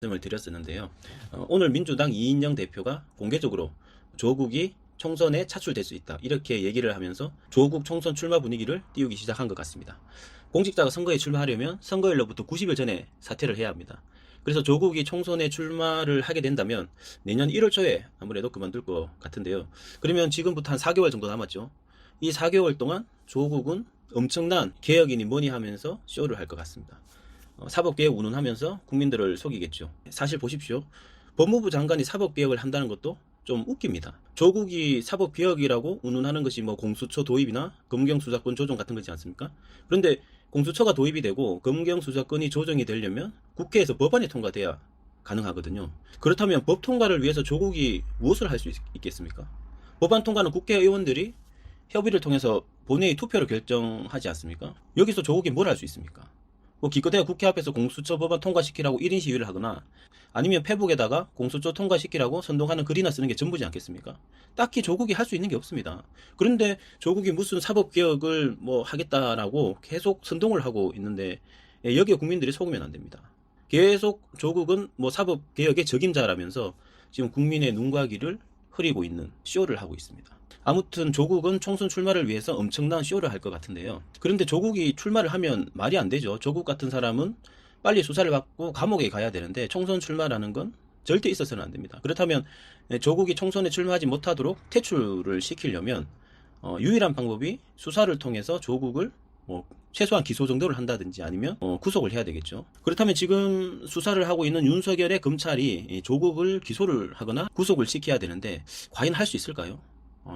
말씀을 드렸었는데요. 오늘 민주당 이인영 대표가 공개적으로 조국이 총선에 차출될 수 있다, 이렇게 얘기를 하면서 조국 총선 출마 분위기를 띄우기 시작한 것 같습니다. 공직자가 선거에 출마하려면 선거일로부터 90일 전에 사퇴를 해야 합니다. 그래서 조국이 총선에 출마를 하게 된다면 내년 1월 초에 아무래도 그만둘 것 같은데요. 그러면 지금부터 한 4개월 정도 남았죠. 이 4개월 동안 조국은 엄청난 개혁이니 뭐니 하면서 쇼를 할 것 같습니다. 사법개혁 운운하면서 국민들을 속이겠죠. 사실 보십시오. 법무부 장관이 사법개혁을 한다는 것도 좀 웃깁니다. 조국이 사법개혁이라고 운운하는 것이 뭐 공수처 도입이나 검경수사권 조정 같은 거지 않습니까? 그런데 공수처가 도입이 되고 검경수사권이 조정이 되려면 국회에서 법안이 통과돼야 가능하거든요. 그렇다면 법 통과를 위해서 조국이 무엇을 할 수 있겠습니까? 법안 통과는 국회의원들이 협의를 통해서 본회의 투표로 결정하지 않습니까? 여기서 조국이 뭘 할 수 있습니까? 뭐 기껏해야 국회 앞에서 공수처 법안 통과시키라고 1인 시위를 하거나 아니면 페북에다가 공수처 통과시키라고 선동하는 글이나 쓰는 게 전부지 않겠습니까? 딱히 조국이 할 수 있는 게 없습니다. 그런데 조국이 무슨 사법개혁을 뭐 하겠다라고 계속 선동을 하고 있는데 여기에 국민들이 속으면 안 됩니다. 계속 조국은 뭐 사법개혁의 적임자라면서 지금 국민의 눈과 귀를 흐리고 있는 쇼를 하고 있습니다. 아무튼 조국은 총선 출마를 위해서 엄청난 쇼를 할 것 같은데요. 그런데 조국이 출마를 하면 말이 안 되죠. 조국 같은 사람은 빨리 수사를 받고 감옥에 가야 되는데 총선 출마라는 건 절대 있어서는 안 됩니다. 그렇다면 조국이 총선에 출마하지 못하도록 퇴출을 시키려면 유일한 방법이 수사를 통해서 조국을 뭐 최소한 기소 정도를 한다든지 아니면 구속을 해야 되겠죠. 그렇다면 지금 수사를 하고 있는 윤석열의 검찰이 조국을 기소를 하거나 구속을 시켜야 되는데 과연 할 수 있을까요?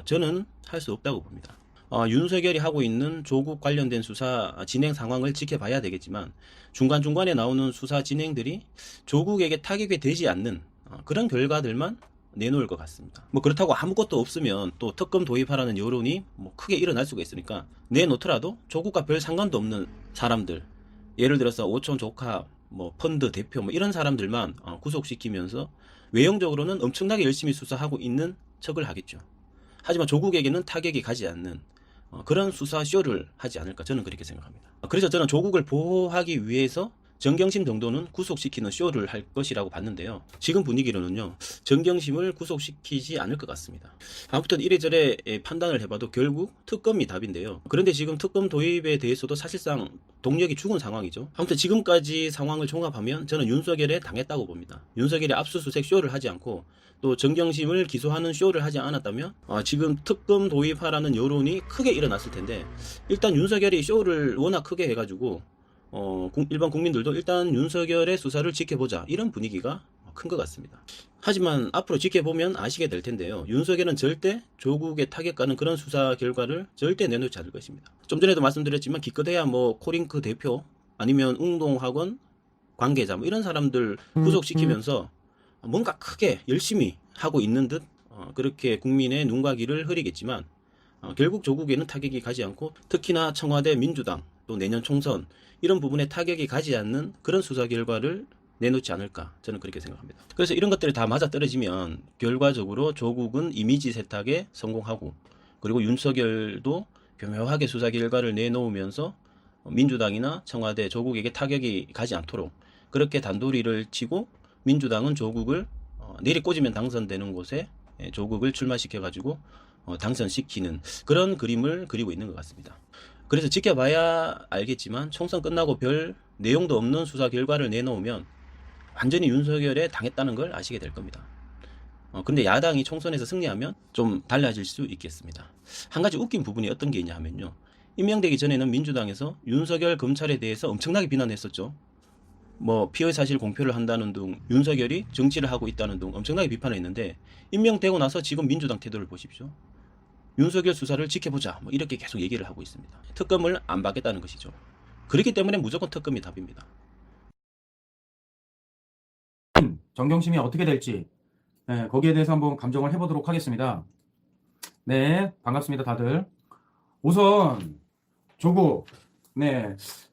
저는 할 수 없다고 봅니다. 윤석열이 하고 있는 조국 관련된 수사 진행 상황을 지켜봐야 되겠지만 중간중간에 나오는 수사 진행들이 조국에게 타격이 되지 않는 그런 결과들만 내놓을 것 같습니다. 뭐 그렇다고 아무것도 없으면 또 특검 도입하라는 여론이 뭐 크게 일어날 수가 있으니까 내놓더라도 조국과 별 상관도 없는 사람들, 예를 들어서 오촌 조카 뭐 펀드 대표 뭐 이런 사람들만 구속시키면서 외형적으로는 엄청나게 열심히 수사하고 있는 척을 하겠죠. 하지만 조국에게는 타격이 가지 않는 그런 수사쇼를 하지 않을까, 저는 그렇게 생각합니다. 그래서 저는 조국을 보호하기 위해서 정경심 정도는 구속시키는 쇼를 할 것이라고 봤는데요. 지금 분위기로는요, 정경심을 구속시키지 않을 것 같습니다. 아무튼 이래저래 판단을 해봐도 결국 특검이 답인데요. 그런데 지금 특검 도입에 대해서도 사실상 동력이 죽은 상황이죠. 아무튼 지금까지 상황을 종합하면 저는 윤석열에 당했다고 봅니다. 윤석열이 압수수색 쇼를 하지 않고 또 정경심을 기소하는 쇼를 하지 않았다면 지금 특검 도입하라는 여론이 크게 일어났을 텐데, 일단 윤석열이 쇼를 워낙 크게 해가지고 일반 국민들도 일단 윤석열의 수사를 지켜보자, 이런 분위기가 큰 것 같습니다. 하지만 앞으로 지켜보면 아시게 될 텐데요. 윤석열은 절대 조국의 타격가는 그런 수사 결과를 절대 내놓지 않을 것입니다. 좀 전에도 말씀드렸지만 기껏해야 뭐 코링크 대표 아니면 웅동학원 관계자 뭐 이런 사람들 구속시키면서 뭔가 크게 열심히 하고 있는 듯 그렇게 국민의 눈과 귀를 흐리겠지만 결국 조국에는 타격이 가지 않고, 특히나 청와대, 민주당 또 내년 총선 이런 부분에 타격이 가지 않는 그런 수사 결과를 내놓지 않을까, 저는 그렇게 생각합니다. 그래서 이런 것들이 다 맞아떨어지면 결과적으로 조국은 이미지 세탁에 성공하고, 그리고 윤석열도 교묘하게 수사 결과를 내놓으면서 민주당이나 청와대, 조국에게 타격이 가지 않도록 그렇게 단도리를 치고, 민주당은 조국을 내리꽂으면 당선되는 곳에 조국을 출마시켜가지고 당선시키는 그런 그림을 그리고 있는 것 같습니다. 그래서 지켜봐야 알겠지만 총선 끝나고 별 내용도 없는 수사 결과를 내놓으면 완전히 윤석열에 당했다는 걸 아시게 될 겁니다. 근데 야당이 총선에서 승리하면 좀 달라질 수 있겠습니다. 한 가지 웃긴 부분이 어떤 게 있냐 하면요, 임명되기 전에는 민주당에서 윤석열 검찰에 대해서 엄청나게 비난했었죠. 뭐 피의 사실 공표를 한다는 등 윤석열이 정치를 하고 있다는 등 엄청나게 비판을 했는데, 임명되고 나서 지금 민주당 태도를 보십시오. 윤석열 수사를 지켜보자 뭐 이렇게 계속 얘기를 하고 있습니다. 특검을 안 받겠다는 것이죠. 그렇기 때문에 무조건 특검이 답입니다. 정경심이 어떻게 될지 거기에 대해서 한번 감정을 해보도록 하겠습니다. 네, 반갑습니다 다들. 우선 조국,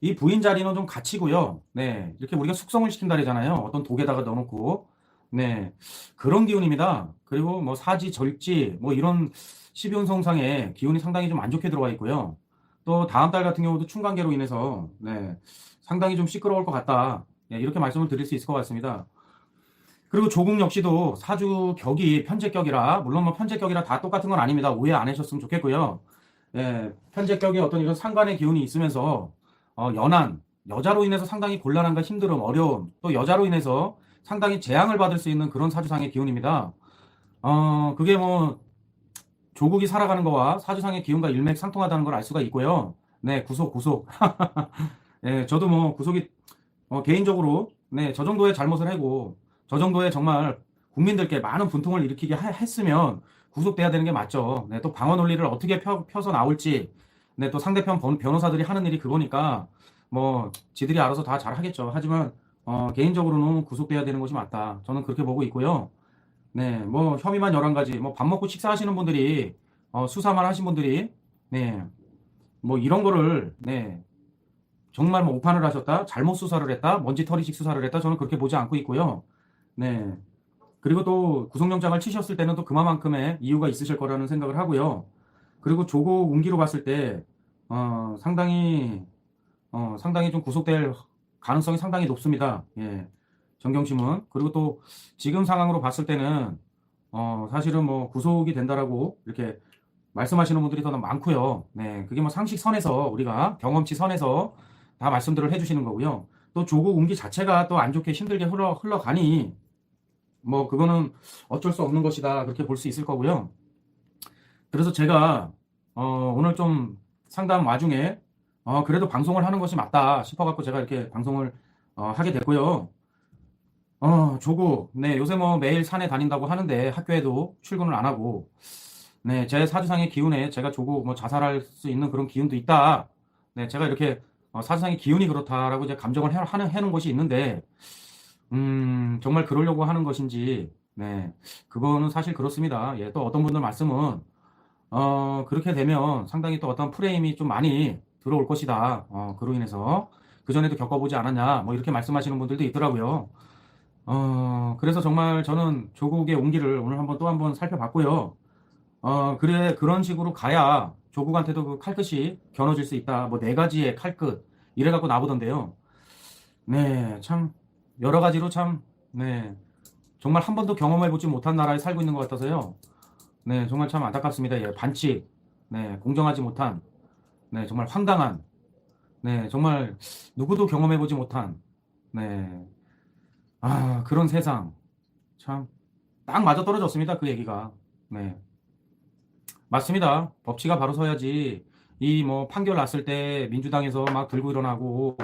이 부인 자리는 좀 갇히고요. 이렇게 우리가 숙성을 시킨다 그러잖아요. 어떤 독에다가 넣어놓고, 그런 기운입니다. 그리고 뭐 사지, 절지, 뭐 이런 12운성상의 기운이 상당히 좀 안 좋게 들어와 있고요. 또 다음 달 같은 경우도 충관계로 인해서 상당히 좀 시끄러울 것 같다. 이렇게 말씀을 드릴 수 있을 것 같습니다. 그리고 조국 역시도 사주 격이 편제격이라, 물론 뭐 편제격이라 다 똑같은 건 아닙니다. 오해 안 하셨으면 좋겠고요. 예, 편제격이 어떤 이런 상관의 기운이 있으면서 연한, 여자로 인해서 상당히 곤란함과 힘듦, 어려움, 또 여자로 인해서 상당히 재앙을 받을 수 있는 그런 사주상의 기운입니다. 그게 뭐 조국이 살아가는 거와 사주상의 기운과 일맥상통하다는 걸 알 수가 있고요. 네, 구속. 예, 저도 뭐 구속이 개인적으로 네, 저 정도의 잘못을 하고 저 정도의 정말 국민들께 많은 분통을 일으키게 했으면 구속돼야 되는 게 맞죠. 네, 또 방어 논리를 어떻게 펴서 나올지, 네, 또 상대편 변호사들이 하는 일이 그거니까 뭐 지들이 알아서 다 잘하겠죠. 하지만 개인적으로는 구속돼야 되는 것이 맞다. 저는 그렇게 보고 있고요. 네, 뭐 혐의만 11가지. 뭐 밥 먹고 식사하시는 분들이 수사만 하신 분들이 네, 뭐 이런 거를 네, 정말 뭐 오판을 하셨다, 잘못 수사를 했다, 먼지털이식 수사를 했다, 저는 그렇게 보지 않고 있고요. 네. 그리고 또 구속영장을 치셨을 때는 또 그만큼의 이유가 있으실 거라는 생각을 하고요. 그리고 조국 운기로 봤을 때, 상당히 좀 구속될 가능성이 상당히 높습니다. 예. 정경심은. 그리고 또 지금 상황으로 봤을 때는, 사실은 뭐 구속이 된다라고 이렇게 말씀하시는 분들이 더 많고요. 네. 그게 뭐 상식 선에서 우리가 경험치 선에서 다 말씀들을 해주시는 거고요. 또 조국 운기 자체가 또 안 좋게 힘들게 흘러가니, 뭐 그거는 어쩔 수 없는 것이다 그렇게 볼 수 있을 거고요. 그래서 제가 오늘 좀 상담 와중에 그래도 방송을 하는 것이 맞다 싶어 갖고 제가 이렇게 방송을 하게 됐고요. 조국 네 요새 뭐 매일 산에 다닌다고 하는데 학교에도 출근을 안 하고 네 제 사주상의 기운에 제가 조국 뭐 자살할 수 있는 그런 기운도 있다. 네 제가 이렇게 사주상의 기운이 그렇다라고 이제 감정을 해놓은 것이 있는데 정말 그러려고 하는 것인지, 네, 그거는 사실 그렇습니다. 예, 또 어떤 분들 말씀은, 그렇게 되면 상당히 또 어떤 프레임이 좀 많이 들어올 것이다. 그로 인해서, 그전에도 겪어보지 않았냐, 뭐 이렇게 말씀하시는 분들도 있더라고요. 그래서 정말 저는 조국의 온기를 오늘 또 한번 살펴봤고요. 그런 식으로 가야 조국한테도 그 칼끝이 겨눠질 수 있다. 뭐 4가지의 칼끝, 이래갖고 나보던데요. 네, 참, 여러 가지로 참, 네, 정말 한 번도 경험해보지 못한 나라에 살고 있는 것 같아서요. 네, 정말 참 안타깝습니다. 예, 반칙, 네, 공정하지 못한, 네, 정말 황당한, 네, 정말 누구도 경험해보지 못한, 네, 그런 세상. 참, 딱 맞아 떨어졌습니다. 그 얘기가. 네, 맞습니다. 법치가 바로 서야지. 이 뭐 판결 났을 때 민주당에서 막 들고 일어나고,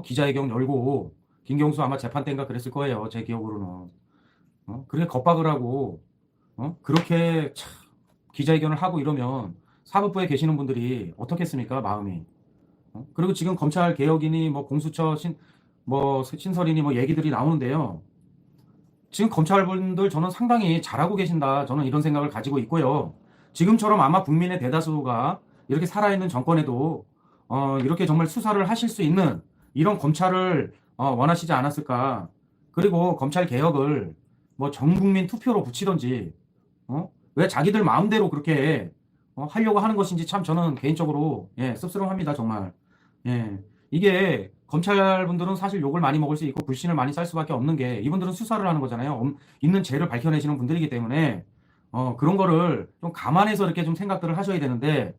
기자회견 열고, 김경수 아마 재판 때인가 그랬을 거예요. 제 기억으로는. 그렇게 겁박을 하고, 그렇게 참 기자회견을 하고 이러면 사법부에 계시는 분들이 어떻겠습니까? 마음이. 그리고 지금 검찰 개혁이니 뭐 공수처 뭐 신설이니 뭐 얘기들이 나오는데요. 지금 검찰분들 저는 상당히 잘하고 계신다. 저는 이런 생각을 가지고 있고요. 지금처럼 아마 국민의 대다수가 이렇게 살아있는 정권에도 이렇게 정말 수사를 하실 수 있는 이런 검찰을 원하시지 않았을까. 그리고 검찰 개혁을 뭐 전 국민 투표로 붙이던지 왜 자기들 마음대로 그렇게 하려고 하는 것인지 참 저는 개인적으로 예, 씁쓸합니다 정말. 예. 이게 검찰분들은 사실 욕을 많이 먹을 수 있고 불신을 많이 살 수밖에 없는 게 이분들은 수사를 하는 거잖아요. 있는 죄를 밝혀내시는 분들이기 때문에 그런 거를 좀 감안해서 이렇게 좀 생각들을 하셔야 되는데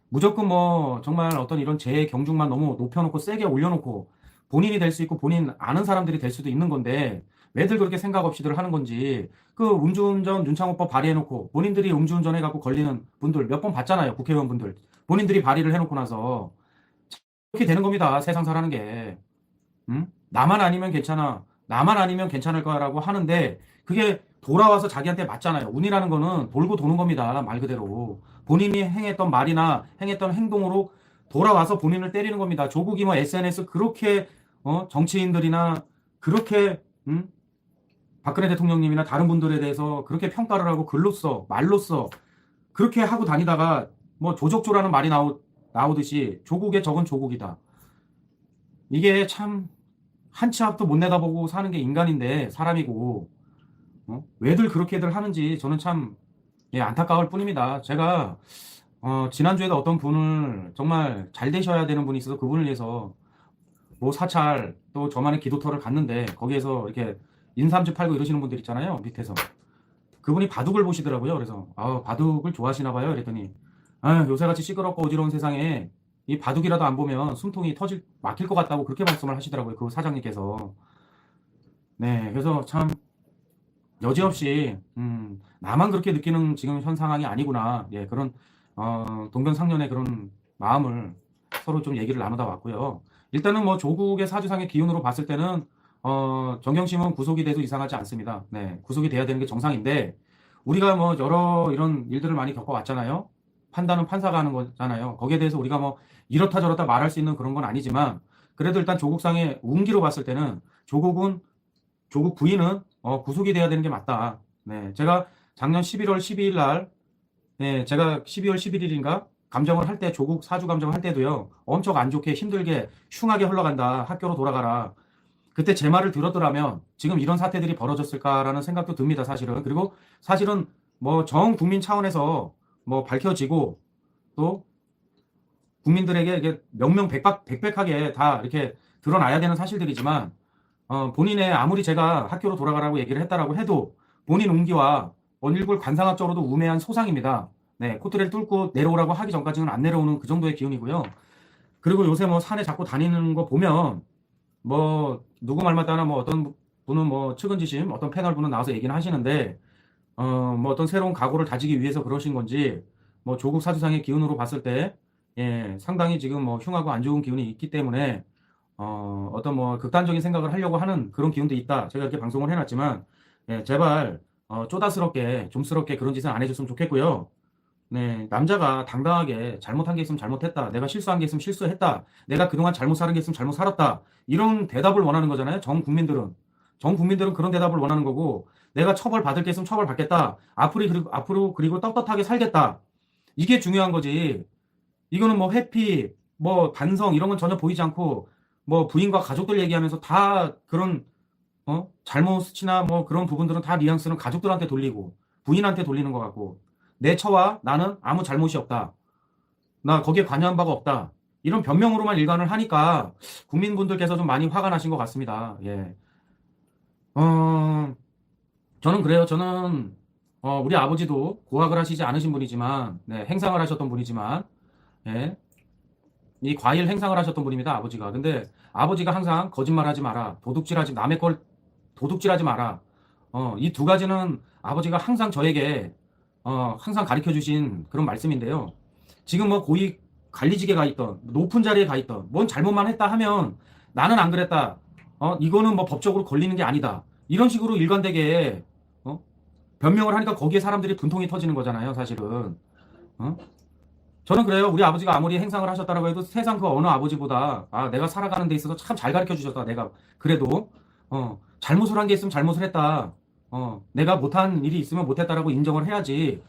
무조건 뭐 정말 어떤 이런 죄의 경중만 너무 높여놓고 세게 올려놓고 본인이 될 수 있고 본인 아는 사람들이 될 수도 있는 건데 왜들 그렇게 생각 없이들 하는 건지 그 음주운전 윤창호법 발의해놓고 본인들이 음주운전 해갖고 걸리는 분들 몇 번 봤잖아요. 국회의원분들 본인들이 발의를 해놓고 나서 이렇게 되는 겁니다. 세상 사라는 게. 나만 아니면 괜찮아. 나만 아니면 괜찮을 거라고 하는데 그게 돌아와서 자기한테 맞잖아요. 운이라는 거는 돌고 도는 겁니다. 말 그대로. 본인이 행했던 말이나 행했던 행동으로 돌아와서 본인을 때리는 겁니다. 조국이 뭐 SNS 그렇게 정치인들이나 그렇게 박근혜 대통령님이나 다른 분들에 대해서 그렇게 평가를 하고 글로써 말로써 그렇게 하고 다니다가 뭐 조적조라는 말이 나오듯이 조국의 적은 조국이다. 이게 참 한 치 앞도 못 내다보고 사는 게 인간인데 사람이고 왜들 그렇게들 하는지 저는 참 예, 안타까울 뿐입니다. 제가 지난주에도 어떤 분을 정말 잘 되셔야 되는 분이 있어서 그분을 위해서 뭐 사찰 또 저만의 기도터를 갔는데 거기에서 이렇게 인삼주 팔고 이러시는 분들 있잖아요. 밑에서. 그분이 바둑을 보시더라고요. 그래서 바둑을 좋아하시나 봐요. 그랬더니 요새같이 시끄럽고 어지러운 세상에 이 바둑이라도 안 보면 숨통이 막힐 것 같다고 그렇게 말씀을 하시더라고요. 그 사장님께서. 네, 그래서 참 여지없이 나만 그렇게 느끼는 지금 현 상황이 아니구나. 예, 그런 동병상련의 그런 마음을 서로 좀 얘기를 나누다 왔고요. 일단은 뭐 조국의 사주상의 기운으로 봤을 때는 정경심은 구속이 돼도 이상하지 않습니다. 네, 구속이 돼야 되는 게 정상인데 우리가 뭐 여러 이런 일들을 많이 겪어왔잖아요. 판단은 판사가 하는 거잖아요. 거기에 대해서 우리가 뭐 이렇다 저렇다 말할 수 있는 그런 건 아니지만 그래도 일단 조국상의 운기로 봤을 때는 조국 부인은 구속이 돼야 되는 게 맞다. 네, 제가 작년 11월 12일 날, 네, 제가 12월 11일인가 감정을 할 때 조국 사주 감정을 할 때도요. 엄청 안 좋게 힘들게 흉하게 흘러간다. 학교로 돌아가라. 그때 제 말을 들었더라면 지금 이런 사태들이 벌어졌을까라는 생각도 듭니다. 사실은. 그리고 사실은 뭐 전 국민 차원에서 뭐 밝혀지고 또 국민들에게 이게 명명백백하게 다 이렇게 드러나야 되는 사실들이지만 본인의 아무리 제가 학교로 돌아가라고 얘기를 했다라고 해도 본인 운기와 원일굴 관상학적으로도 우매한 소상입니다. 네, 코트를 뚫고 내려오라고 하기 전까지는 안 내려오는 그 정도의 기운이고요. 그리고 요새 뭐 산에 자꾸 다니는 거 보면 뭐 누구 말 맞다나 뭐 어떤 분은 뭐 측은지심 어떤 패널 분은 나와서 얘기는 하시는데 뭐 어떤 새로운 각오를 다지기 위해서 그러신 건지 뭐 조국 사주상의 기운으로 봤을 때 예, 상당히 지금 뭐 흉하고 안 좋은 기운이 있기 때문에 어떤 뭐 극단적인 생각을 하려고 하는 그런 기운도 있다. 제가 이렇게 방송을 해놨지만 예, 제발 쪼다스럽게 좀스럽게 그런 짓은 안 해줬으면 좋겠고요. 네, 남자가 당당하게 잘못한 게 있으면 잘못했다. 내가 실수한 게 있으면 실수했다. 내가 그동안 잘못 살은 게 있으면 잘못 살았다. 이런 대답을 원하는 거잖아요. 전 국민들은 그런 대답을 원하는 거고 내가 처벌 받을 게 있으면 처벌 받겠다. 앞으로 그리고 떳떳하게 살겠다. 이게 중요한 거지. 이거는 뭐 회피, 뭐 반성 이런 건 전혀 보이지 않고 뭐 부인과 가족들 얘기하면서 다 그런 잘못이나 뭐 그런 부분들은 다 뉘앙스는 가족들한테 돌리고 부인한테 돌리는 것 같고 내 처와 나는 아무 잘못이 없다. 나 거기에 관여한 바가 없다. 이런 변명으로만 일관을 하니까 국민분들께서 좀 많이 화가 나신 것 같습니다. 예. 저는 그래요. 저는 우리 아버지도 고학을 하시지 않으신 분이지만 네, 행상을 하셨던 분이지만 예. 이 과일 행상을 하셨던 분입니다. 아버지가. 근데 아버지가 항상 거짓말하지 마라. 남의 걸 도둑질하지 마라. 이 두 가지는 아버지가 항상 저에게 항상 가르쳐 주신 그런 말씀인데요. 지금 뭐 고위 관리직에 가 있던 높은 자리에 가 있던 뭔 잘못만 했다 하면 나는 안 그랬다. 이거는 뭐 법적으로 걸리는 게 아니다. 이런 식으로 일관되게 변명을 하니까 거기에 사람들이 분통이 터지는 거잖아요. 사실은. 저는 그래요. 우리 아버지가 아무리 행상을 하셨다라고 해도 세상 그 어느 아버지보다 내가 살아가는 데 있어서 참 잘 가르쳐 주셨다. 내가 그래도 잘못을 한 게 있으면 잘못을 했다. 내가 못한 일이 있으면 못했다라고 인정을 해야지.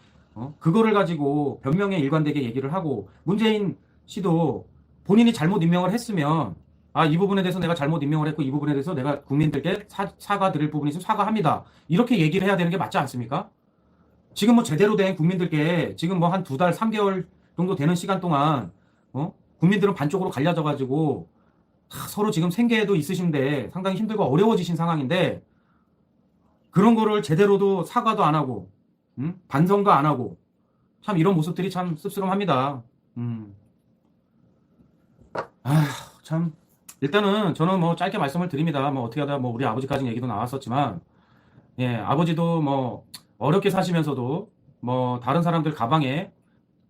그거를 가지고 변명에 일관되게 얘기를 하고 문재인 씨도 본인이 잘못 임명을 했으면 이 부분에 대해서 내가 잘못 임명을 했고 이 부분에 대해서 내가 국민들께 사과드릴 부분이 있으면 사과합니다. 이렇게 얘기를 해야 되는 게 맞지 않습니까? 지금 뭐 제대로 된 국민들께 지금 뭐 한 2달, 3개월 정도 되는 시간 동안 국민들은 반쪽으로 갈려져 가지고 서로 지금 생계에도 있으신데 상당히 힘들고 어려워지신 상황인데 그런 거를 제대로도 사과도 안 하고 반성도 안 하고 참 이런 모습들이 참 씁쓸합니다. 참 일단은 저는 뭐 짧게 말씀을 드립니다. 뭐 어떻게 하다 뭐 우리 아버지까지 얘기도 나왔었지만 예, 아버지도 뭐 어렵게 사시면서도 뭐 다른 사람들 가방에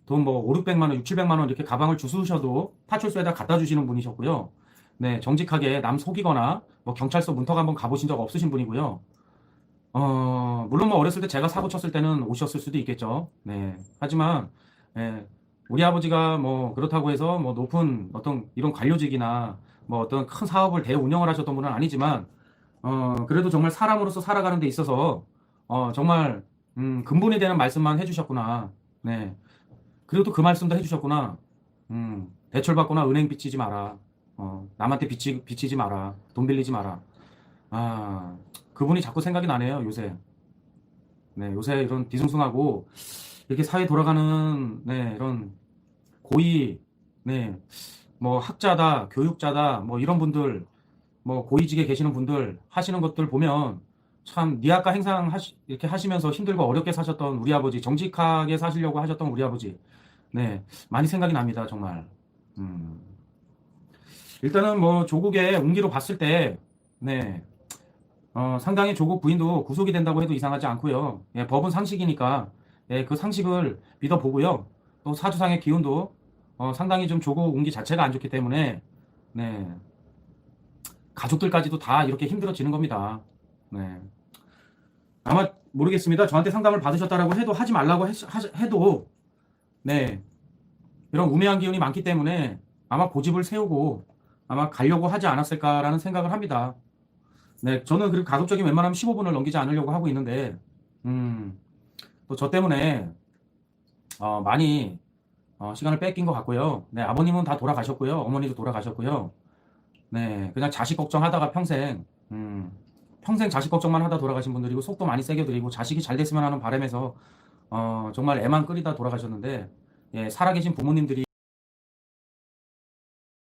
돈 뭐 5, 600만 원, 6, 700만 원 이렇게 가방을 주수셔도 파출소에다 갖다 주시는 분이셨고요. 네, 정직하게 남 속이거나 뭐 경찰서 문턱 한번 가보신 적 없으신 분이고요. 물론 뭐 어렸을 때 제가 사고 쳤을 때는 오셨을 수도 있겠죠. 네. 하지만 예, 우리 아버지가 뭐 그렇다고 해서 뭐 높은 어떤 이런 관료직이나 뭐 어떤 큰 사업을 대운영을 하셨던 분은 아니지만 그래도 정말 사람으로서 살아가는 데 있어서 정말 근본이 되는 말씀만 해주셨구나. 네. 그리고 또 그 말씀도 해주셨구나. 대출 받거나 은행 빚지지 마라. 남한테 빚지지 마라. 돈 빌리지 마라. 그분이 자꾸 생각이 나네요, 요새. 네, 요새 이런 뒤숭숭하고, 이렇게 사회 돌아가는, 네, 이런 고위, 네, 뭐 학자다, 교육자다, 뭐 이런 분들, 뭐 고위직에 계시는 분들 하시는 것들 보면, 참 니아까 행상 이렇게 하시면서 힘들고 어렵게 사셨던 우리 아버지, 정직하게 사시려고 하셨던 우리 아버지, 네, 많이 생각이 납니다, 정말. 음. 일단은 뭐 조국의 운기로 봤을 때, 네, 상당히 조국 부인도 구속이 된다고 해도 이상하지 않고요. 예, 법은 상식이니까, 예, 그 상식을 믿어보고요. 또 사주상의 기운도 상당히 좀 조국 운기 자체가 안 좋기 때문에, 네, 가족들까지도 다 이렇게 힘들어지는 겁니다. 네. 아마 모르겠습니다. 저한테 상담을 받으셨다라고 해도 하지 말라고 해도, 네, 이런 우매한 기운이 많기 때문에 아마 고집을 세우고 아마 가려고 하지 않았을까라는 생각을 합니다. 네, 저는 그리고 가급적이면 웬만하면 15분을 넘기지 않으려고 하고 있는데, 또 저 때문에, 많이, 시간을 뺏긴 것 같고요. 네, 아버님은 다 돌아가셨고요. 어머니도 돌아가셨고요. 네, 그냥 자식 걱정하다가 평생 자식 걱정만 하다 돌아가신 분들이고, 속도 많이 세게 드리고, 자식이 잘 됐으면 하는 바람에서, 정말 애만 끓이다 돌아가셨는데, 예, 살아계신 부모님들이